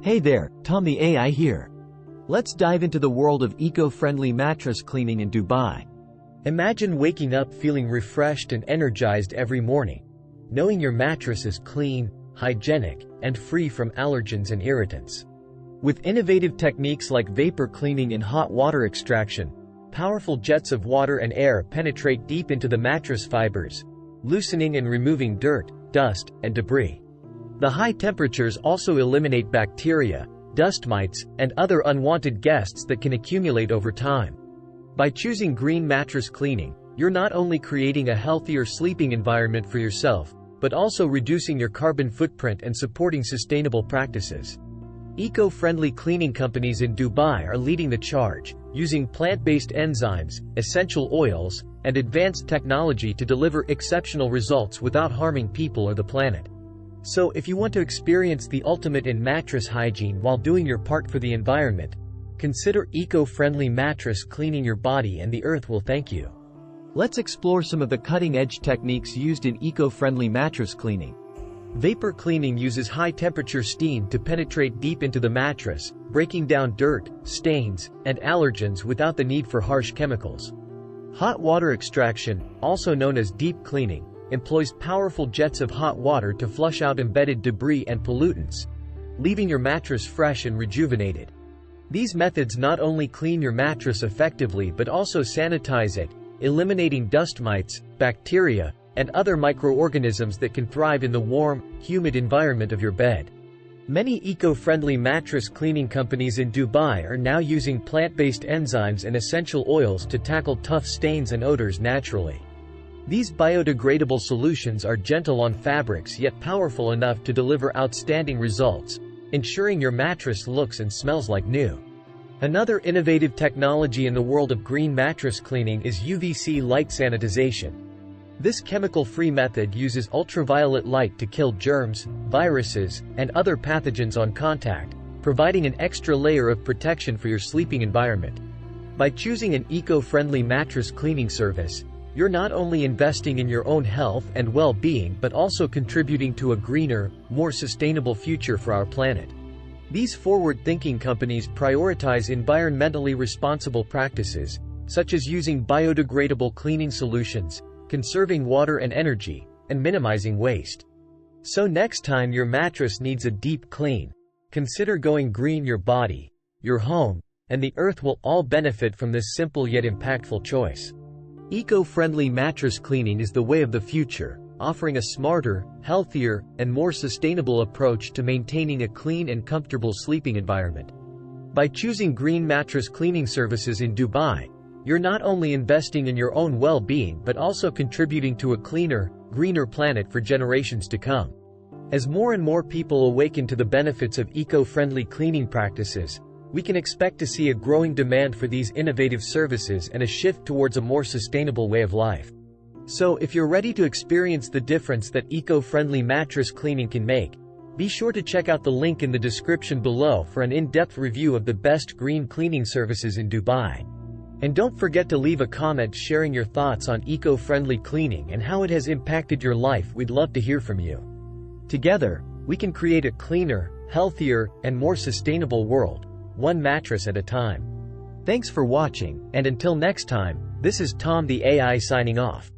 Hey there, Tom the AI here. Let's dive into the world of eco-friendly mattress cleaning in Dubai. Imagine waking up feeling refreshed and energized every morning, knowing your mattress is clean, hygienic, and free from allergens and irritants. With innovative techniques like vapor cleaning and hot water extraction, powerful jets of water and air penetrate deep into the mattress fibers, loosening and removing dirt, dust, and debris. The high temperatures also eliminate bacteria, dust mites, and other unwanted guests that can accumulate over time. By choosing green mattress cleaning, you're not only creating a healthier sleeping environment for yourself, but also reducing your carbon footprint and supporting sustainable practices. Eco-friendly cleaning companies in Dubai are leading the charge, using plant-based enzymes, essential oils, and advanced technology to deliver exceptional results without harming people or the planet. So if you want to experience the ultimate in mattress hygiene while doing your part for the environment, consider eco-friendly mattress cleaning. Your body and the earth will thank you. Let's explore some of the cutting-edge techniques used in eco-friendly mattress cleaning. Vapor cleaning uses high-temperature steam to penetrate deep into the mattress, breaking down dirt, stains, and allergens without the need for harsh chemicals. Hot water extraction, also known as deep cleaning, employs powerful jets of hot water to flush out embedded debris and pollutants, leaving your mattress fresh and rejuvenated. These methods not only clean your mattress effectively but also sanitize it, eliminating dust mites, bacteria, and other microorganisms that can thrive in the warm, humid environment of your bed. Many eco-friendly mattress cleaning companies in Dubai are now using plant-based enzymes and essential oils to tackle tough stains and odors naturally. These biodegradable solutions are gentle on fabrics yet powerful enough to deliver outstanding results, ensuring your mattress looks and smells like new. Another innovative technology in the world of green mattress cleaning is UVC light sanitization. This chemical-free method uses ultraviolet light to kill germs, viruses, and other pathogens on contact, providing an extra layer of protection for your sleeping environment. By choosing an eco-friendly mattress cleaning service, you're not only investing in your own health and well-being but also contributing to a greener, more sustainable future for our planet. These forward-thinking companies prioritize environmentally responsible practices, such as using biodegradable cleaning solutions, conserving water and energy, and minimizing waste. So next time your mattress needs a deep clean, consider going green. Your body, your home, and the earth will all benefit from this simple yet impactful choice. Eco-friendly mattress cleaning is the way of the future, offering a smarter, healthier, and more sustainable approach to maintaining a clean and comfortable sleeping environment. By choosing green mattress cleaning services in Dubai, you're not only investing in your own well-being but also contributing to a cleaner, greener planet for generations to come. As more and more people awaken to the benefits of eco-friendly cleaning practices, we can expect to see a growing demand for these innovative services and a shift towards a more sustainable way of life. So if you're ready to experience the difference that eco-friendly mattress cleaning can make, be sure to check out the link in the description below for an in-depth review of the best green cleaning services in Dubai. And don't forget to leave a comment sharing your thoughts on eco-friendly cleaning and how it has impacted your life. We'd love to hear from you. Together, we can create a cleaner, healthier, and more sustainable world, one mattress at a time. Thanks for watching, and until next time, this is Tom the AI signing off.